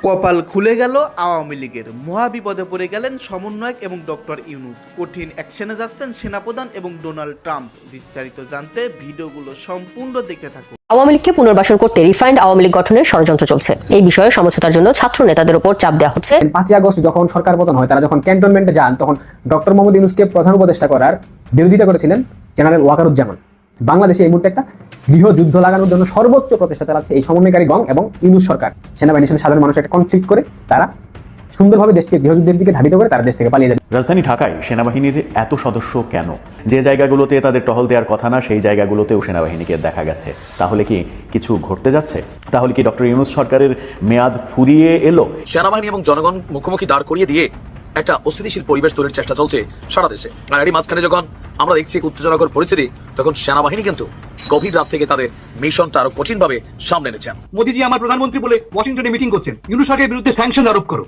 কপাল খুলে গেল আওয়ামী লীগের, মহাবিপদে পড়ে গেলেন সমন্বয়ক এবং ডক্টর ইউনূস। কঠিন অ্যাকশনে যাচ্ছেন সেনাপ্রধান এবং ডোনাল্ড ট্রাম্প। বিস্তারিত জানতে ভিডিওগুলো সম্পূর্ণ দেখতে থাকুন। আওয়ামী লীগকে পুনর্বাসন করতে রিফাইন্ড আওয়ামী লীগ গঠনের ষড়যন্ত্র চলছে। এই বিষয়ে সমঝোতার জন্য ছাত্র নেতাদের উপর চাপ দেওয়া হচ্ছে। 5 আগস্ট যখন সরকার পতন হয়, তারা যখন ক্যান্টনমেন্টে যান, তখন ডক্টর মোহাম্মদ ইউনূসকে প্রধান উপদেষ্টা করার বিরোধিতা করেছিলেন জেনারেল ওয়াকারুজ্জামান। বাংলাদেশে এই মুহূর্তে একটা গৃহযুদ্ধ লাগানোর জন্য সর্বোচ্চ প্রচেষ্টা চালাচ্ছে এই সমন্বয়কারী গং এবং ইউনূস সরকার। সেনাবাহিনীর সাথে সাধারণ মানুষ একটা কনফ্লিক্ট করে তারা সুন্দরভাবে দেশকে গৃহযুদ্ধের দিকে ধাবিত করে তারা দেশ থেকে পালিয়ে যাবে। রাজধানী ঢাকায় সেনাবাহিনীর এত সদস্য কেন? যে জায়গাগুলোতে তাদের টহল দেওয়ার কথা না, সেই জায়গাগুলোতেও সেনাবাহিনীকে দেখা গেছে। তাহলে কি কিছু ঘটতে যাচ্ছে? তাহলে কি ডক্টর ইউনূস সরকারের মেয়াদ ফুরিয়ে এলো? সেনাবাহিনী এবং জনগণ মুখোমুখি দাঁড় করিয়ে দিয়ে একটা অস্থিতিশীল পরিবেশ তৈরির চেষ্টা চলছে সারা দেশে। আর এরই মাঝখানে যখন আমরা দেখছি উত্তেজনাকর পরিস্থিতি, তখন সেনাবাহিনী কিন্তু গভীর রাত থেকে তাদের মিশনটা আরো কঠিনভাবে সামনে এনেছেন। মোদীজি আমার প্রধানমন্ত্রী বলে ওয়াশিংটনে মিটিং করছেন, ইউনূস সরকারের বিরুদ্ধে স্যাংশন আরোপ করো।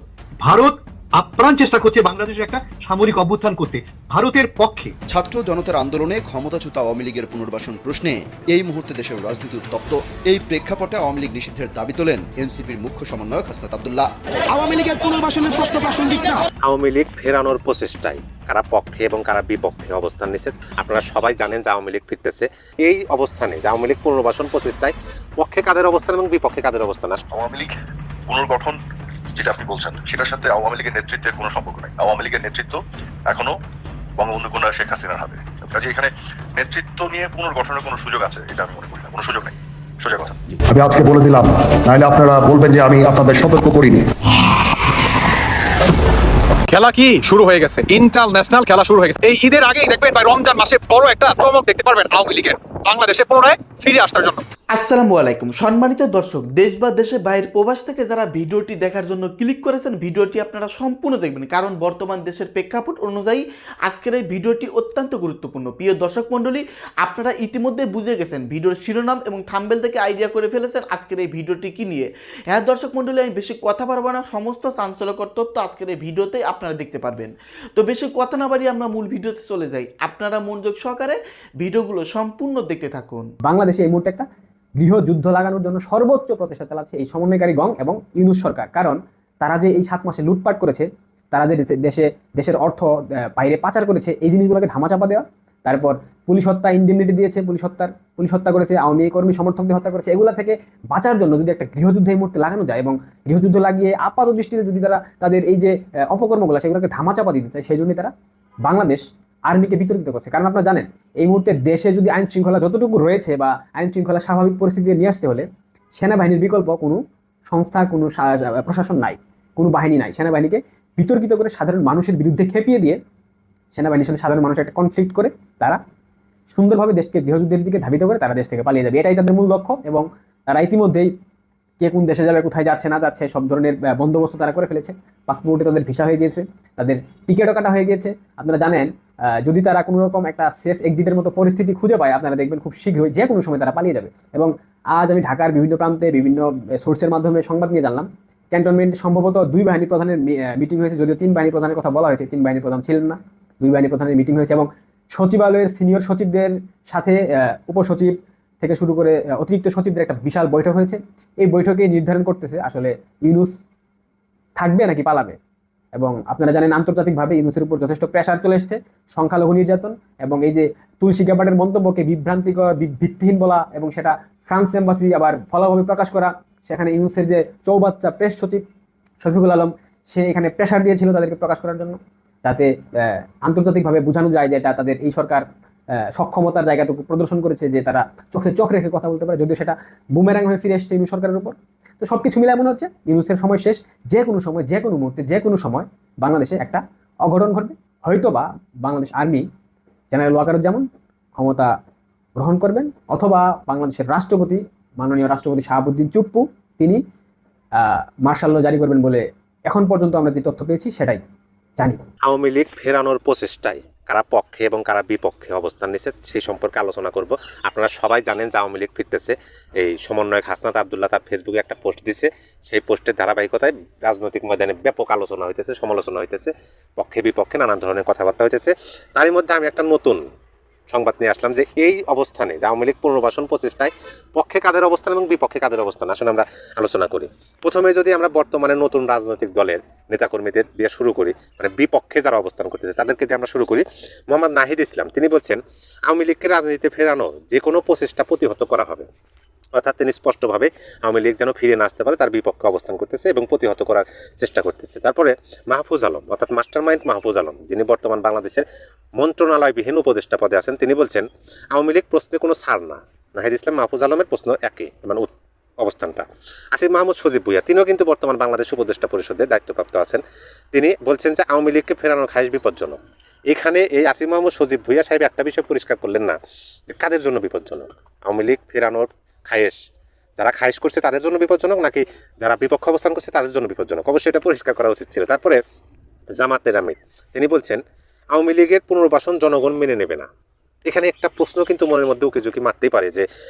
ভারত আপ্রাণ চেষ্টা করছে বাংলাদেশে একটা সামরিক অভ্যুত্থান করতে, ভারতের পক্ষে। ছাত্র জনতার আন্দোলনে ক্ষমতাচ্যুত আওয়ামী লীগের পুনর্বাসন প্রশ্নে এই মুহূর্তে দেশের রাজনীতি উত্তপ্ত। এই প্রেক্ষাপটে আওয়ামী লীগ নিষিদ্ধের দাবি তোলেন এনসিপির মুখ্য সমন্বয়ক হাসনাত আব্দুল্লাহ। আওয়ামী লীগের পুনর্বাসনের প্রশ্ন প্রাসঙ্গিক না। আওয়ামী লীগ ফেরানোর প্রচেষ্টায় কারা পক্ষে এবং কারা বিপক্ষে অবস্থান নিচ্ছে আপনারা সবাই জানেন যে আওয়ামী লীগ ফিরতেছে। এই অবস্থানে যে আওয়ামী লীগ পুনর্বাসন প্রচেষ্টায় পক্ষে কাদের অবস্থান এবং বিপক্ষে কাদের অবস্থান আসে? আওয়ামী লীগ পুনর্গঠন যেটা আপনি বলছেন, সেটার সাথে আওয়ামী লীগের নেতৃত্বের কোনো সম্পর্ক নেই। আওয়ামী লীগের নেতৃত্ব এখনো বঙ্গবন্ধু কন্যা শেখ হাসিনার হাতে। কাজে এখানে নেতৃত্ব নিয়ে পুনর্গঠনের কোনো সুযোগ আছে এটা আমি মনে করি না, কোনো সুযোগ নেই। সোজা কথা। আমি আজকে বলে দিলাম, নাহলে আপনারা বলবেন যে আমি আপনাদের সতর্ক করিনি। খেলা কি শুরু হয়ে গেছে, ইন্টারন্যাশনাল খেলা শুরু হয়ে গেছে। এই ঈদের আগেই দেখবেন ভাই, রমজান মাসে বড় একটা চমক দেখতে পারবেন আওয়ামী লীগের বাংলাদেশে পুনরায় ফিরে আসার জন্য। আসসালামু আলাইকুম সম্মানিত দর্শক, দেশ বা দেশের বাইরের প্রবাস থেকে যারা ভিডিওটি দেখার জন্য ক্লিক করেছেন, ভিডিওটি আপনারা সম্পূর্ণ দেখবেন, কারণ বর্তমান দেশের প্রেক্ষাপট অনুযায়ী আজকের এই ভিডিওটি অত্যন্ত গুরুত্বপূর্ণ। প্রিয় দর্শক মণ্ডলী, আপনারা ইতিমধ্যে বুঝে গেছেন, ভিডিওর শিরোনাম এবং থাম্বনেল থেকে আইডিয়া করে ফেলেছেন আজকের এই ভিডিওটি কি নিয়ে। হ্যাঁ দর্শক মণ্ডলী, আমি বেশি কথা পারবো না, সমস্ত চাঞ্চল্যকর তথ্য আজকের এই ভিডিওতে আপনারা দেখতে পারবেন। তো বেশি কথা না বাড়িয়ে আমরা মূল ভিডিওতে চলে যাই। আপনারা মনোযোগ সহকারে ভিডিওগুলো সম্পূর্ণ দেখতে থাকুন। বাংলাদেশে এই মুহূর্তে একটা গৃহযুদ্ধ লাগানোর জন্য সর্বোচ্চ প্রচেষ্টা চালাচ্ছে এই সমন্বয়কারী গং এবং ইউনূস সরকার। কারণ তারা যে এই 7 মাসে লুটপাট করেছে, তারা যে দেশের অর্থ বাইরে পাচার করেছে, এই জিনিসগুলোকে ধামাচাপা দেওয়া, তারপর পুলিশ হত্যা ইনডিমনিটি দিয়েছে, পুলিশ হত্যা করেছে, আওয়ামী কর্মী সমর্থকদের হত্যা করেছে, এগুলা থেকে বাঁচার জন্য যদি একটা গৃহযুদ্ধ এই মুহূর্তে লাগানো যায় এবং গৃহযুদ্ধ লাগিয়ে আপাত দৃষ্টিতে যদি তারা তাদের এই যে অপকর্মগুলো সেগুলোকে ধামাচাপা দিতে চায়, সেই জন্যই তারা বাংলাদেশ আর্মিকে বিতর্কিত করছে। কারণ আপনারা জানেন, এই মুহূর্তে দেশে যদি আইন শৃঙ্খলা যতটুকু রয়েছে বা আইন শৃঙ্খলা স্বাভাবিক পরিস্থিতিতে নিয়ে আসতে হলে সেনাবাহিনীর বিকল্প কোনো সংস্থা, কোনো প্রশাসন নাই, কোনো বাহিনী নাই। সেনাবাহিনীকে বিতর্কিত করে সাধারণ মানুষের বিরুদ্ধে খেপিয়ে দিয়ে সেনাবাহিনীর সাথে সাধারণ মানুষের একটা কনফ্লিক্ট করে তারা সুন্দরভাবে দেশকে গৃহযুদ্ধের দিকে ধাবিত করে তারা দেশ থেকে পালিয়ে যাবে। এটাই তাদের মূল লক্ষ্য। এবং তারা ইতিমধ্যেই কে কোন দেশে যাবে, কোথায় যাচ্ছে না যাচ্ছে, সব ধরনের বন্দোবস্ত তারা করে ফেলেছে। পাসপোর্টে তাদের ভিসা হয়ে গিয়েছে, তাদের টিকিটও কাটা হয়ে গিয়েছে। আপনারা জানেন, যদি তারা কোনো রকম একটা সেফ এক্সিটের মতো পরিস্থিতি খুঁজে পায়, আপনারা দেখবেন খুব শীঘ্রই যে কোনো সময় তারা পালিয়ে যাবে। এবং আজ আমি ঢাকার বিভিন্ন প্রান্তে বিভিন্ন সোর্সের মাধ্যমে সংবাদ নিয়ে জানলাম, ক্যান্টনমেন্ট সম্ভবত 2 বাহিনী প্রধানের মিটিং হয়েছে, যদিও 3 বাহিনী প্রধানের কথা বলা হয়েছে, 3 বাহিনী প্রধান ছিলেন না, 2 বাহিনী প্রধানের মিটিং হয়েছে। এবং সচিবালয়ের সিনিয়র সচিবদের সাথে উপসচিব থেকে শুরু করে অতিরিক্ত সচিবদের একটা বিশাল বৈঠক হয়েছে। এই বৈঠকে নির্ধারণ করতেছে আসলে ইউনূস থাকবে নাকি পালাবে। এবং আপনারা জানেন, আন্তর্জাতিকভাবে ইউনূসের উপর যথেষ্ট প্রেশার চলে এসছে, সংখ্যালঘু নির্যাতন এবং এই যে তুলসী গ্যাবার্ডের মন্তব্যকে বিভ্রান্তিকর, ভিত্তিহীন বলা এবং সেটা ফ্রান্স এম্বাসি আবার ফলাভাবে প্রকাশ করা। সেখানে ইউনূসের যে চৌবাচ্চা প্রেস সচিব শফিকুল আলম, সে এখানে প্রেশার দিয়েছিল তাদেরকে প্রকাশ করার জন্য, যাতে আন্তর্জাতিকভাবে বোঝানো যায় যে এটা তাদের এই সরকার সক্ষমতার জায়গাটুকু প্রদর্শন করেছে, যে তারা চোখে চোখ রেখে কথা বলতে পারে, যদিও সেটা বুমেরাং হয়ে ফিরে এসছে ইউনূস সরকারের উপর। তো সবকিছু মিলে মনে হচ্ছে ইউনূসের সময় শেষ। যে কোনো সময়, যে কোনো মুহূর্তে, যে কোনো সময় বাংলাদেশে একটা অঘটন ঘটবে। হয়তোবা বাংলাদেশ আর্মি জেনারেল ওয়াকারুজ্জামান ক্ষমতা গ্রহণ করবেন, অথবা বাংলাদেশের রাষ্ট্রপতি মাননীয় রাষ্ট্রপতি শাহাবুদ্দিন চুপ্পু তিনি মার্শাল ল জারি করবেন বলে এখন পর্যন্ত আমরা যে তথ্য পেয়েছি সেটাই জানি। আওয়ামী লীগ ফেরানোর প্রচেষ্টায় কারা পক্ষে এবং কারা বিপক্ষে অবস্থান নিচ্ছে সেই সম্পর্কে আলোচনা করব। আপনারা সবাই জানেন যে আওয়ামী লীগ ফিরতেছে। এই সমন্বয়ক হাসনাত আব্দুল্লাহ তার ফেসবুকে একটা পোস্ট দিছে, সেই পোস্টের ধারাবাহিকতায় রাজনৈতিক ময়দানে ব্যাপক আলোচনা হইতেছে, সমালোচনা হইতেছে, পক্ষে বিপক্ষে নানান ধরনের কথাবার্তা হইতেছে। তারই মধ্যে আমি একটা নতুন সংবাদ নিয়ে আসলাম যে এই অবস্থানে যে আওয়ামী লীগ পুনর্বাসন প্রচেষ্টায় পক্ষে কাদের অবস্থান এবং বিপক্ষে কাদের অবস্থান আসলে আমরা আলোচনা করি। প্রথমে যদি আমরা বর্তমানে নতুন রাজনৈতিক দলের নেতাকর্মীদের দিয়ে শুরু করি, মানে বিপক্ষে যারা অবস্থান করতেছে তাদেরকে দিয়ে আমরা শুরু করি। মোহাম্মদ নাহিদ ইসলাম তিনি বলছেন আওয়ামী লীগকে রাজনীতিতে ফেরানো যে কোনো প্রচেষ্টা প্রতিহত করা হবে, অর্থাৎ তিনি স্পষ্টভাবে আওয়ামী লীগ যেন ফিরে না আসতে পারে তার বিপক্ষে অবস্থান করতেছে এবং প্রতিহত করার চেষ্টা করতেছে। তারপরে মাহফুজ আলম অর্থাৎ মাস্টার মাইন্ড মাহফুজ আলম, যিনি বর্তমান বাংলাদেশের মন্ত্রণালয়বিহীন উপদেষ্টা পদে আছেন, তিনি বলছেন আওয়ামী লীগ প্রশ্নে কোনো ছাড় না। নাহিদ ইসলাম মাহফুজ আলমের প্রশ্ন একই, মানে অবস্থানটা। আসিফ মাহমুদ সজীব ভুইয়া তিনিও কিন্তু বর্তমান বাংলাদেশ উপদেষ্টা পরিষদের দায়িত্বপ্রাপ্ত আছেন, তিনি বলছেন যে আওয়ামী লীগকে ফেরানোর খায়েশ বিপজ্জনক। এখানে এই আসিফ মাহমুদ সজীব ভুইয়া সাহেব একটা বিষয় পরিষ্কার করলেন না যে কাদের জন্য বিপজ্জনক। আওয়ামী লীগ ফেরানোর খায়েশ যারা খায়েশ করছে তাদের জন্য বিপজ্জনক নাকি যারা বিপক্ষে অবস্থান করছে তাদের জন্য বিপজ্জনক, অবশ্যই এটা পরিষ্কার করা উচিত ছিল। তারপরে জামাতের আমির তিনি বলছেন আওয়ামী লীগের পুনর্বাসন জনগণ মেনে নেবে না। এখানে একটা প্রশ্ন কিন্তু মনের মধ্যে উকি ঝুঁকি মারতেই পারে যে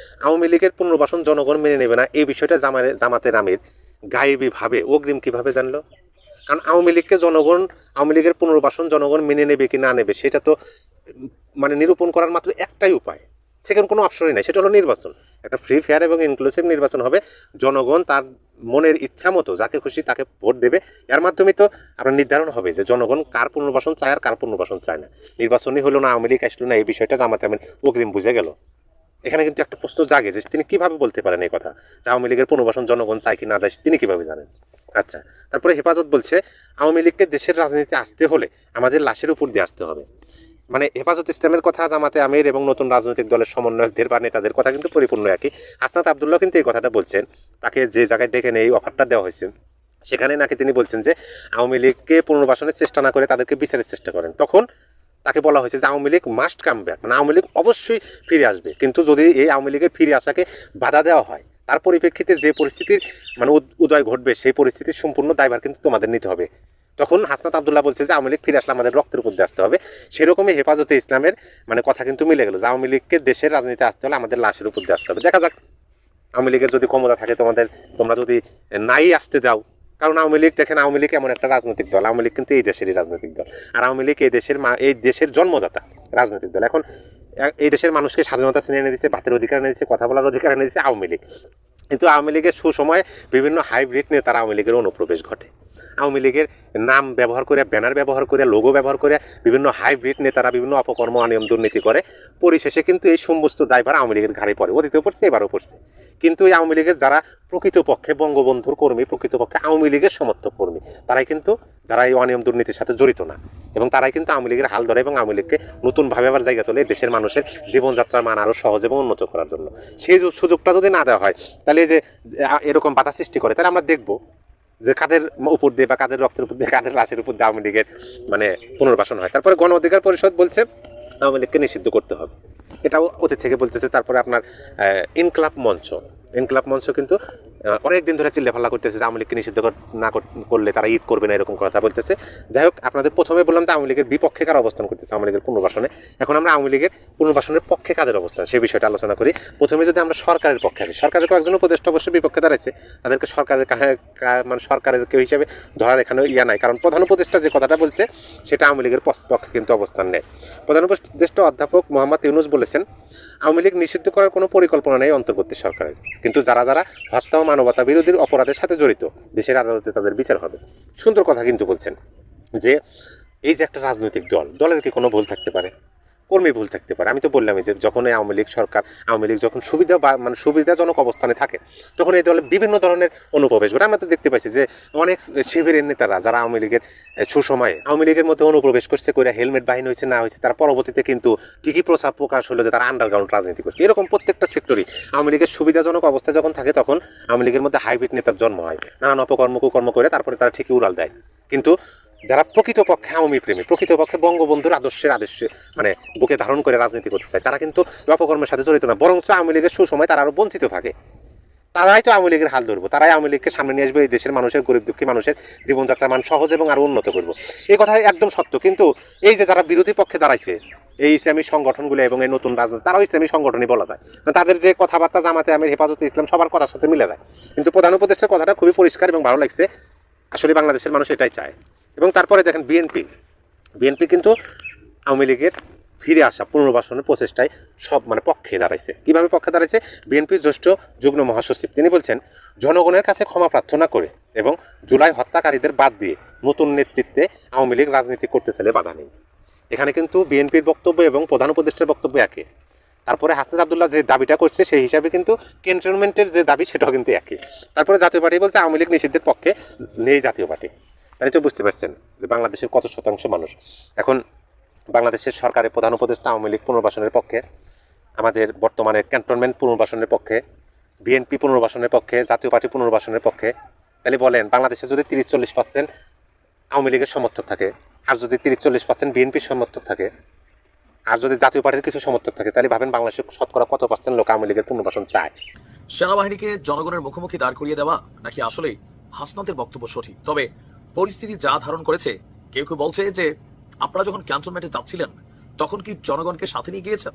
আওয়ামী লীগের পুনর্বাসন জনগণ মেনে নেবে না, এই বিষয়টা জামাতের আমির গায়েবীভাবে অগ্রিম কিভাবে জানলো? কারণ আওয়ামী লীগের পুনর্বাসন জনগণ মেনে নেবে কি না নেবে সেটা তো মানে নিরূপণ করার মাত্র একটাই উপায়, সেকেন্ড কোনো অপশনই নাই, সেটা হলো নির্বাচন। একটা ফ্রি ফেয়ার এবং ইনক্লুসিভ নির্বাচন হবে, জনগণ তার মনের ইচ্ছা মতো যাকে খুশি তাকে ভোট দেবে, এর মাধ্যমে তো আপনার নির্ধারণ হবে যে জনগণ কার পুনর্বাসন চায় আর কার পুনর্বাসন চায় না। নির্বাচনই হলো না, আওয়ামী লীগ আসলো না, এই বিষয়টা জামাতে আমির অগ্রিম বুঝে গেল। এখানে কিন্তু একটা প্রশ্ন জাগে যে তিনি কিভাবে বলতে পারেন এই কথা যে আওয়ামী লীগের পুনর্বাসন জনগণ চায় কি না চায় তিনি কিভাবে জানেন? আচ্ছা, তারপরে হেফাজত বলছে আওয়ামী লীগকে দেশের রাজনীতিতে আসতে হলে আমাদের লাশের উপর দিয়ে আসতে হবে। মানে হেফাজত ইসলামের কথা জামাতে আমির এবং নতুন রাজনৈতিক দলের সমন্বয়কদের বা নেতাদের কথা কিন্তু পরিপূর্ণ একই। হাসনাত আব্দুল্লাহ কিন্তু এই কথাটা বলছেন, তাকে যে জায়গায় ডেকে নিয়ে এই অফারটা দেওয়া হয়েছে সেখানে নাকি তিনি বলছেন যে আওয়ামী লীগকে পুনর্বাসনের চেষ্টা না করে তাদেরকে বিচারের চেষ্টা করেন। তখন তাকে বলা হয়েছে যে Awami League must come back, মানে আওয়ামী লীগ অবশ্যই ফিরে আসবে, কিন্তু যদি এই আওয়ামী লীগের ফিরে আসাকে বাধা দেওয়া হয় তার পরিপ্রেক্ষিতে যে পরিস্থিতির মানে উদয় ঘটবে সেই পরিস্থিতির সম্পূর্ণ দায়ভার কিন্তু তোমাদের নিতে হবে। তখন হাসনাত আব্দুল্লাহ বলছে যে আওয়ামী লীগ ফিরে আসলে আমাদের রক্তের উপর দিয়ে আসতে হবে। সেরকমই হেফাজতে ইসলামের মানে কথা কিন্তু মিলে গেল যে আওয়ামী লীগকে দেশের রাজনীতিতে আসতে হলে আমাদের লাশের উপর দিয়ে আসতে হবে। দেখা যাক আওয়ামী লীগের যদি ক্ষমতা থাকে তোমরা যদি নাই আসতে দাও, কারণ আওয়ামী লীগ দেখেন আওয়ামী লীগ এমন একটা রাজনৈতিক দল, আওয়ামী লীগ কিন্তু এই দেশেরই রাজনৈতিক দল, আর আওয়ামী লীগ এই দেশের জন্মদাতা রাজনৈতিক দল। এখন এই দেশের মানুষকে স্বাধীনতা ছিনিয়ে এনে দিচ্ছে, ভাতের অধিকার এনে দিচ্ছে, কথা বলার অধিকার এনে দিচ্ছে আওয়ামী লীগ। কিন্তু আওয়ামী লীগের সুসময়ে বিভিন্ন হাইব্রিড নেতারা আওয়ামী লীগের অনুপ্রবেশ ঘটে। আওয়ামী লীগের নাম ব্যবহার করে, ব্যানার ব্যবহার করে, লোগো ব্যবহার করে বিভিন্ন হাইব্রিড নেতারা বিভিন্ন অপকর্ম অনিয়ম দুর্নীতি করে, পরিশেষে কিন্তু এই সমস্ত দায়ভার আওয়ামী লীগের ঘাড়ে পড়ে, অতীতেও পড়ছে এবারও পড়ছে। কিন্তু এই আওয়ামী লীগের যারা প্রকৃতপক্ষে বঙ্গবন্ধুর কর্মী, প্রকৃতপক্ষে আওয়ামী লীগের সমর্থক কর্মী, তারাই কিন্তু যারা এই অনিয়ম দুর্নীতির সাথে জড়িত না, এবং তারাই কিন্তু আওয়ামী লীগের হাল ধরে এবং আওয়ামী লীগকে নতুনভাবে আবার জায়গা তোলে দেশের মানুষের জীবনযাত্রার মান আরও সহজ এবং উন্নত করার জন্য। সেই সুযোগটা যদি না দেওয়া হয় তাহলে এই যে এরকম বাধা সৃষ্টি করে, তাহলে আমরা দেখবো যে কাদের উপর দিয়ে বা কাদের রক্তের উপর দিয়ে কাদের লাশের উপর দিয়ে আওয়ামী লীগের মানে পুনর্বাসন হয়। তারপরে গণ অধিকার পরিষদ বলছে আওয়ামী লীগকে নিষিদ্ধ করতে হবে, এটাও অতীত থেকে বলতেছে। তারপরে আপনার ইনকলাব মঞ্চ কিন্তু অনেক দিন ধরে চিল্লাফাল্লা করতেছে যে আওয়ামী লীগকে নিষিদ্ধ না করলে তারা ঈদ করবে না, এরকম কথা বলতেছে। যাই হোক, আপনাদের প্রথমে বললাম যে আওয়ামী লীগের বিপক্ষে কার অবস্থান করতেছে আওয়ামী লীগের পুনর্বাসনে, এখন আমরা আওয়ামী লীগের পুনর্বাসনের পক্ষে কাদের অবস্থান সেই বিষয়টা আলোচনা করি। প্রথমে যদি আমরা সরকারের পক্ষে আসি, সরকারের কয়েকজন উপদেষ্টা অবশ্যই বিপক্ষে দাঁড়াচ্ছে, তাদেরকে মানে সরকারের কেউ হিসেবে ধরার এখানে নাই, কারণ প্রধান উপদেষ্টা যে কথাটা বলছে সেটা আওয়ামী লীগের পক্ষে কিন্তু অবস্থান নেয়। প্রধান উপদেষ্টা অধ্যাপক মোহাম্মদ ইউনুস বলেছেন আওয়ামী লীগ নিষিদ্ধ করার কোনো পরিকল্পনা নেই অন্তর্বর্তী সরকারের, কিন্তু যারা হত্যা ও মানবতা বিরোধী অপরাধের সাথে জড়িত দেশের আদালতে তাদের বিচার হবে। সুন্দর কথা কিন্তু বলছেন যে এই যে একটা রাজনৈতিক দলের কি কোনো ভুল থাকতে পারে? কর্মী ভুল থাকতে পারে। আমি তো বললামই যে যখন আওয়ামী লীগ যখন সুবিধাজনক অবস্থানে থাকে তখন এই দলে বিভিন্ন ধরনের অনুপ্রবেশ ঘটে। আমরা তো দেখতে পাইছি যে অনেক শিবিরের নেতারা যারা আওয়ামী লীগের সুসময়ে আওয়ামী লীগের মধ্যে অনুপ্রবেশ করছে, করে হেলমেট বাহিনী হয়েছে না হয়েছে, তারা পরবর্তীতে কিন্তু ঠিকই প্রকাশ হলো যে তারা আন্ডারগ্রাউন্ড রাজনীতি করছে। এরকম প্রত্যেকটা সেক্টরই আওয়ামী লীগের সুবিধাজনক অবস্থা যখন থাকে তখন আওয়ামী লীগের মধ্যে হাইব্রিড নেতার জন্ম হয়, নানান কুকর্ম করে তারপরে তারা ঠিকই উড়াল দেয়। কিন্তু যারা প্রকৃতপক্ষে আওয়ামী প্রেমী, প্রকৃতপক্ষে বঙ্গবন্ধুর আদর্শে মানে বুকে ধারণ করে রাজনীতি করতে চায়, তারা কিন্তু অপকর্মের সাথে জড়িত না, বরঞ্চ আওয়ামী লীগের সুসময় তারা আরও বঞ্চিত থাকে। তারাই তো আওয়ামী লীগের হাল ধরবো, তারাই আওয়ামী লীগকে সামনে নিয়ে আসবে, এই দেশের মানুষের গরিব দুঃখী মানুষের জীবনযাত্রার মান সহজ এবং আরও উন্নত করবো। এই কথাই একদম সত্য। কিন্তু এই যে যারা বিরোধী পক্ষে দাঁড়াইছে এই ইসলামী সংগঠনগুলো এবং এই নতুন রাজনীতি, তারাও ইসলামী সংগঠনই বলা যায়, তাদের যে কথাবার্তা জামাতে আমির, হেফাজতে ইসলাম সবার কথার সাথে মিলে যায়। কিন্তু প্রধান উপদেষ্টার কথাটা খুবই পরিষ্কার এবং ভালো লাগছে, আসলে বাংলাদেশের মানুষ এটাই চায়। এবং তারপরে দেখেন বিএনপি কিন্তু আওয়ামী লীগের ফিরে আসা পুনর্বাসনের প্রচেষ্টায় সব পক্ষে দাঁড়াইছে। কিভাবে পক্ষে দাঁড়াইছে? বিএনপির জ্যেষ্ঠ যুগ্ম মহাসচিব তিনি বলছেন, জনগণের কাছে ক্ষমা প্রার্থনা করে এবং জুলাই হত্যাকারীদের বাদ দিয়ে নতুন নেতৃত্বে আওয়ামী লীগ রাজনীতি করতে চাইলে বাধা নেই। এখানে কিন্তু বিএনপির বক্তব্য এবং প্রধান উপদেষ্টার বক্তব্য একই। তারপরে হাসনাত আব্দুল্লাহ যে দাবিটা করছে সেই হিসাবে কিন্তু ক্যান্টনমেন্টের যে দাবি সেটাও কিন্তু একই। তারপরে জাতীয় পার্টি বলছে আওয়ামী লীগ নিষিদ্ধের পক্ষে নেই জাতীয় পার্টি। তাই তো বুঝতে পারছেন যে বাংলাদেশের কত শতাংশ মানুষ এখন বাংলাদেশের সরকারের প্রধান উপদেষ্টা আওয়ামী লীগ পুনর্বাসনের পক্ষে, আমাদের বর্তমানে ক্যান্টনমেন্ট পুনর্বাসনের পক্ষে, বিএনপি পুনর্বাসনের পক্ষে, জাতীয় পার্টি পুনর্বাসনের পক্ষে। তাহলে বলেন বাংলাদেশে যদি 30-40% আওয়ামী লীগের সমর্থক থাকে, আর যদি 30-40% বিএনপির সমর্থক থাকে, আর যদি জাতীয় পার্টির কিছু সমর্থক থাকে, তাহলে ভাবেন বাংলাদেশের শতকরা কত পার্সেন্ট লোক আওয়ামী লীগের পুনর্বাসন চায়। সেনাবাহিনীকে জনগণের মুখোমুখি দাঁড় করিয়ে দেওয়া নাকি আসলে হাসনাতের বক্তব্য সঠিক? তবে পরিস্থিতি যা ধারণ করেছে, কেউ কেউ বলছে যে আপনারা যখন ক্যান্টনমেন্টে যাচ্ছিলেন তখন কি জনগণকে সাথে নিয়ে গিয়েছেন?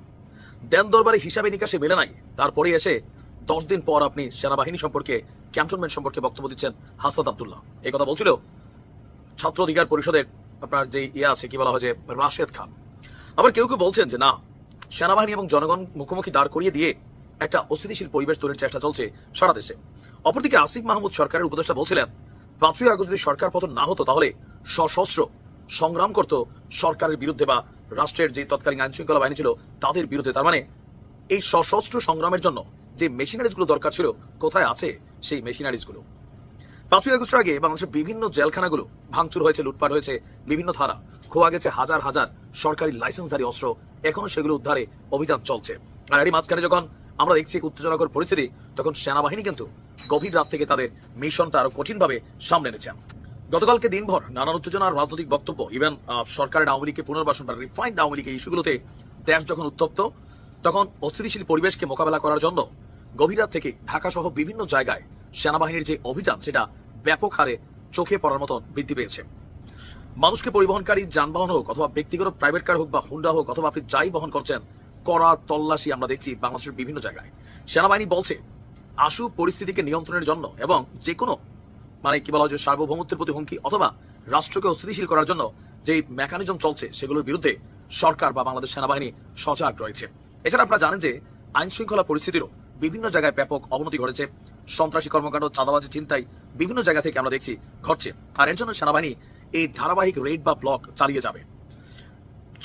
দেন দরবারে হিসাবে নিকাশে মেলে নাই, তারপরে এসে 10 দিন পর আপনি সেনাবাহিনী সম্পর্কে, ক্যান্টনমেন্ট সম্পর্কে বক্তব্য দিচ্ছেন হাসনাত আব্দুল্লাহ। এই কথা বলছিল ছাত্র অধিকার পরিষদের আপনার যে আছে কি বলা হয় যে রাশেদ খান। আবার কেউ কেউ বলছেন যে না, সেনাবাহিনী এবং জনগণ মুখোমুখি দাঁড় করিয়ে দিয়ে একটা অস্থিতিশীল পরিবেশ তৈরির চেষ্টা চলছে সারা দেশে। অপরদিকে আসিফ মাহমুদ সরকারের উপদেষ্টা বলছিলেন 5ই আগস্ট যদি সরকার পতন না হতো তাহলে সশস্ত্র সংগ্রাম করত সরকারের বিরুদ্ধে বা রাষ্ট্রের যে তৎকালীন আইন শৃঙ্খলা বাহিনী ছিল তাদের বিরুদ্ধে। তার মানে এই সশস্ত্র সংগ্রামের জন্য যে মেশিনারিজ গুলো দরকার ছিল, কোথায় আছে সেই মেশিনারিজ গুলো? 5ই আগস্টের আগে বাংলাদেশের বিভিন্ন জেলখানাগুলো ভাঙচুর হয়েছে, লুটপাট হয়েছে, বিভিন্ন ধারা খোয়া গেছে, হাজার হাজার সরকারি লাইসেন্সধারী অস্ত্র এখনো সেগুলো উদ্ধারে অভিযান চলছে। আর এরই মাঝখানে যখন আমরা দেখছি উত্তেজনাকর পরিস্থিতি, তখন সেনাবাহিনী কিন্তু গভীর রাত থেকে তাদের মিশনটা আরো কঠিনভাবে সামনে এনেছেন। গতকালকে দিনভর নানান উত্তেজনা আর রাজনৈতিক বক্তব্য, ইভেন সরকারের আওয়ামী লীগকে পুনর্বাসন বা রিফাইন্ড আওয়ামী লীগের ইস্যুগুলোতে দেশ যখন উত্তপ্ত, তখন অস্থিতিশীল পরিবেশকে মোকাবেলা করার জন্য গভীর রাত থেকে ঢাকা সহ বিভিন্ন জায়গায় সেনাবাহিনীর যে অভিযান সেটা ব্যাপক হারে চোখে পড়ার মতন বৃদ্ধি পেয়েছে। মানুষকে পরিবহনকারী যানবাহন হোক অথবা ব্যক্তিগত প্রাইভেট কার হোক বা হুন্ডা হোক অথবা আপনি যাই বহন করছেন, কড়া তল্লাশি আমরা দেখছি বাংলাদেশের বিভিন্ন জায়গায়। সেনাবাহিনী বলছে আশু পরিস্থিতিকে নিয়ন্ত্রণের জন্য এবং যে কোনো কি বলা হয় যে সার্বভৌমত্বের প্রতি হুমকি অথবা রাষ্ট্রকে অস্থিতিশীল করার জন্য যে মেকানিজম চলছে সেগুলোর বিরুদ্ধে সরকার বা বাংলাদেশ সেনাবাহিনী সজাগ রয়েছে। এছাড়া আপনারা জানেন যে আইন শৃঙ্খলা পরিস্থিতিরও বিভিন্ন জায়গায় ব্যাপক অবনতি ঘটেছে। সন্ত্রাসী কর্মকাণ্ড, চাঁদাবাজি, চিন্তাই বিভিন্ন জায়গা থেকে আমরা দেখছি ঘটছে। আর এর জন্য সেনাবাহিনী এই ধারাবাহিক রেড বা ব্লক চালিয়ে যাবে।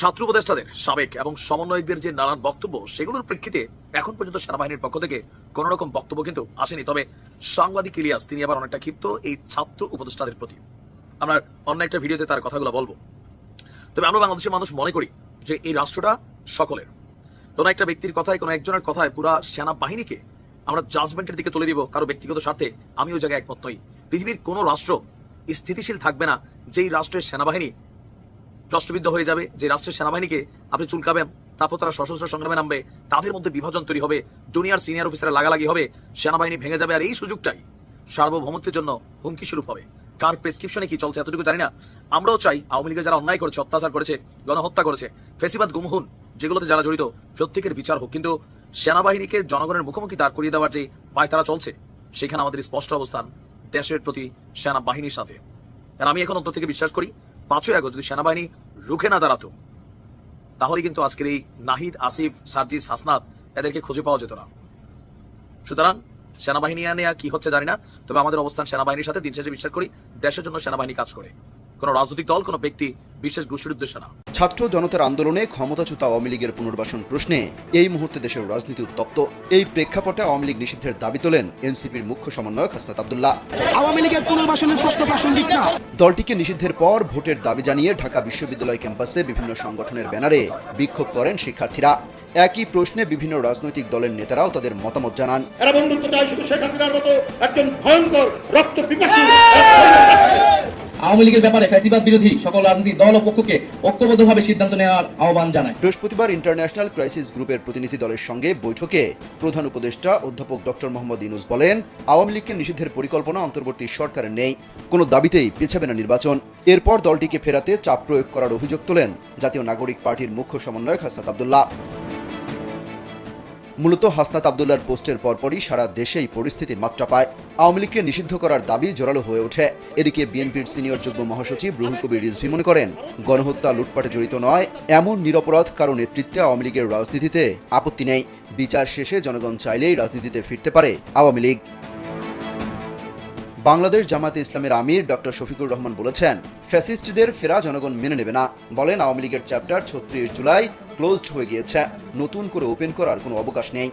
ছাত্র উপদেষ্টাদের সাবেক এবং সমন্বয়কদের যে নানান বক্তব্য, সেগুলোর প্রেক্ষিতে এখন পর্যন্ত সেনাবাহিনীর পক্ষ থেকে কোন রকম বক্তব্য কিন্তু আসেনি। তবে সাংবাদিক ইলিয়াস তিনি আবার অনেকটা ক্ষিপ্ত এই ছাত্র উপদেষ্টাদের প্রতি। আমরা অন্য একটা ভিডিওতে তার কথাগুলো বলবো। তবে আমরা বাংলাদেশের মানুষ মনে করি যে এই রাষ্ট্রটা সকলের। কোনো একটা ব্যক্তির কথায়, কোনো একজনের কথায় পুরা সেনাবাহিনীকে আমরা জাজমেন্টের দিকে তুলে দিব কারো ব্যক্তিগত স্বার্থে, আমি ওই জায়গায় একমত নই। পৃথিবীর কোনো রাষ্ট্র স্থিতিশীল থাকবে না যেই রাষ্ট্রের সেনাবাহিনী রাষ্ট্রবিদ্ধ হয়ে যাবে, যে রাষ্ট্রের সেনাবাহিনীকে আপনি চুলকাবেন, তারপর তারা সশস্ত্র সংগ্রামে নামবে, তাদের মধ্যে বিভাজন তৈরি হবে, জুনিয়র সিনিয়র অফিসারের লাগালাগি হবে, সেনাবাহিনী ভেঙে যাবে। আর এই সুযোগটাই সার্বভৌমত্বের জন্য হুমকি স্বরূপ হবে। কার প্রেসক্রিপশনে কি চলছে এতটুকু জানি না। আমরাও চাই আওয়ামী লীগের যারা অন্যায় করেছে, অত্যাচার করেছে, গণহত্যা করেছে, ফেসিবাদ, গুমহুন যেগুলোতে যারা জড়িত, প্রত্যেকের বিচার হোক। কিন্তু সেনাবাহিনীকে জনগণের মুখোমুখি দাঁড় করিয়ে দেওয়ার যে পায়তারা চলছে, সেখানে আমাদের স্পষ্ট অবস্থান দেশের প্রতি সেনাবাহিনীর সাথে। আর আমি এখন অন্তর থেকে বিশ্বাস করি 5ই আগস্ট যদি সেনাবাহিনী রুখে না দাঁড়াতো, তাহলে কিন্তু আজকের এই নাহিদ, আসিফ, সার্জিস, হাসনাত এদেরকে খুঁজে পাওয়া যেত না। সুতরাং সেনাবাহিনী নিয়ে কি হচ্ছে জানি না, তবে আমাদের অবস্থান সেনাবাহিনীর সাথে। দিন শেষে বিশ্বাস করি দেশের জন্য সেনাবাহিনী কাজ করে, কোনো রাজনৈতিক দল, কোনো ব্যক্তি, বিশেষ গোষ্ঠীর উদ্দেশ্যে না। ছাত্র জনতার আন্দোলনে ক্ষমতাচ্যুত আওয়ামী লীগের পুনর্বাসন প্রশ্নে এই মুহূর্তে দেশের রাজনীতি উত্তপ্ত। এই প্রেক্ষাপটে আওয়ামী লীগ নিষিদ্ধের দাবি তোলেন এনসিপির মুখ্য সমন্বয়ক হাসনাত আব্দুল্লাহ। আওয়ামী লীগের পুনর্বাসনের প্রশ্ন প্রাসঙ্গিক না। দলটিকে নিষিদ্ধের পর ভোটের দাবি জানিয়ে ঢাকা বিশ্ববিদ্যালয় ক্যাম্পাসে বিভিন্ন সংগঠনের ব্যানারে বিক্ষোভ করেন শিক্ষার্থীরা। একই প্রশ্নে বিভিন্ন রাজনৈতিক দলের নেতারাও তাদের মতামত জানান। এরা বন্ধুত্ব চায় শুধু শেখ হাসিনার মতো একজন ভয়ঙ্কর রক্ত পিপাসু। আওয়ামী লীগের ব্যাপারে ফ্যাসিবাদ বিরোধী সকল রাজনৈতিক দল ও পক্ষকে ঐক্যবদ্ধভাবে সিদ্ধান্ত নেওয়ার আহ্বান জানায়। বৃহস্পতিবার ইন্টারন্যাশনাল ক্রাইসিস গ্রুপের প্রতিনিধি দলের সঙ্গে বৈঠকে প্রধান উপদেষ্টা অধ্যাপক ডক্টর মোহাম্মদ ইউনূস বলেন, আওয়ামী লীগকে নিষিদ্ধের পরিকল্পনা অন্তর্বর্তী সরকারের নেই, কোনো দাবিতেই পিছাবে না নির্বাচন। এরপর দলটিকে ফেরাতে চাপ প্রয়োগ করার অভিযোগ তোলেন জাতীয় নাগরিক পার্টির মুখ্য সমন্বয়ক হাসনাত আব্দুল্লাহ। মূলত হাসনাত আব্দুল্লাহর পোস্টের পরপরই সারা দেশেই পরিস্থিতির মাত্রা পায়। আওয়ামী লীগকে নিষিদ্ধ করার দাবি জোরালো হয়ে ওঠে। এদিকে বিএনপির সিনিয়র যুগ্ম মহাসচিব রুহুল কবির রিজভী মনে করেন, গণহত্যা লুটপাটে জড়িত নয় এমন নিরপরাধ কারো নেতৃত্বে আওয়ামী লীগের রাজনীতিতে আপত্তি নেই। বিচার শেষে জনগণ চাইলেই রাজনীতিতে ফিরতে পারে আওয়ামী লীগ। বাংলাদেশ জামায়াতে ইসলামের আমির ডক্টর শফিকুর রহমান বলেছেন, ফ্যাসিস্টদের ফেরা জনগণ মেনে নেবে না। বলেন, আওয়ামী লীগের চ্যাপ্টার ৩৬ জুলাই ক্লোজড হয়ে গিয়েছে, নতুন করে ওপেন করার কোনো অবকাশ নেই।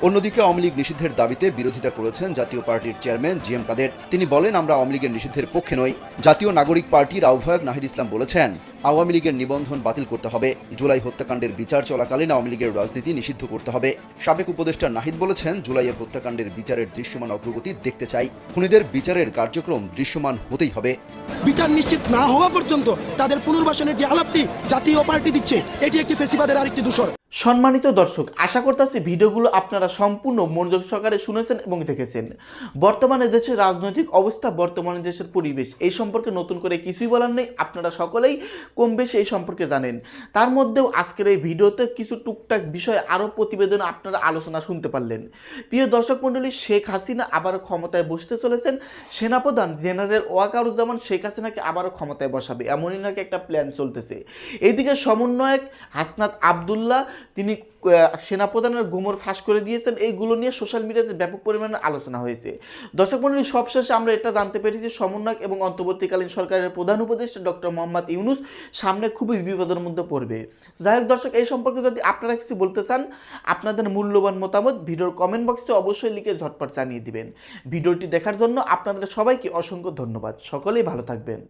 অন্যদিকে আওয়ামী লীগ নিষিদ্ধের দাবিতে বিরোধিতা করেছেন জাতীয় পার্টির চেয়ারম্যান জি এম কাদের। তিনি বলেন, আমরা আওয়ামী লীগের নিষিদ্ধের পক্ষে নই। জাতীয় নাগরিক পার্টির আহ্বায়ক নাহিদ ইসলাম বলেছেন, আওয়ামী লীগের নিবন্ধন বাতিল করতে হবে। জুলাই হত্যাকাণ্ডের বিচার চলাকালীন আওয়ামী লীগের রাজনীতি নিষিদ্ধ করতে হবে। সাবেক উপদেষ্টা নাহিদ বলেছেন, জুলাইয়ের হত্যাকাণ্ডের বিচারের দৃশ্যমান অগ্রগতি দেখতে চাই। খুনিদের বিচারের কার্যক্রম দৃশ্যমান হতেই হবে। বিচার নিশ্চিত না হওয়া পর্যন্ত তাদের পুনর্বাসনের যে আলাপটি জাতীয় পার্টি দিচ্ছে, এটি একটি ফেসিবাদের আরেকটি দূষর। সম্মানিত দর্শক, আশা করতেছি ভিডিওগুলো আপনারা সম্পূর্ণ মনোযোগ সহকারে শুনেছেন এবং দেখেছেন। বর্তমানে দেশের রাজনৈতিক অবস্থা, বর্তমানে দেশের পরিবেশ, এই সম্পর্কে নতুন করে কিছুই বলার নেই। আপনারা সকলেই কম বেশি এই সম্পর্কে জানেন। তার মধ্যেও আজকের এই ভিডিওতে কিছু টুকটাক বিষয় আরও প্রতিবেদন আপনারা আলোচনা শুনতে পারলেন। প্রিয় দর্শক মণ্ডলী, শেখ হাসিনা আবারও ক্ষমতায় বসতে চলেছেন। সেনাপ্রধান জেনারেল ওয়াকারুজ্জামান শেখ হাসিনাকে আবারও ক্ষমতায় বসাবে, এমনই নাকি একটা প্ল্যান চলতেছে। এইদিকে সমন্বয়ক হাসনাত আব্দুল্লাহ তিনি সেনাপ্রধানের গোমর ফাঁস করে দিয়েছেন। এইগুলো নিয়ে সোশ্যাল মিডিয়াতে ব্যাপক পরিমাণে আলোচনা হয়েছে। দর্শক মণ্ডলী, সবশেষে আমরা এটা জানতে পেরেছি, সমন্বয়ক এবং অন্তর্বর্তীকালীন সরকারের প্রধান উপদেষ্টা ডক্টর মোহাম্মদ ইউনূস সামনে খুবই বিপদের মধ্যে পড়বে। যাই হোক দর্শক, এই সম্পর্কে যদি আপনারা কিছু বলতে চান, আপনাদের মূল্যবান মতামত ভিডিওর কমেন্ট বক্সে অবশ্যই লিখে ঝটপট জানিয়ে দিবেন। ভিডিওটি দেখার জন্য আপনাদের সবাইকে অসংখ্য ধন্যবাদ। সকলেই ভালো থাকবেন।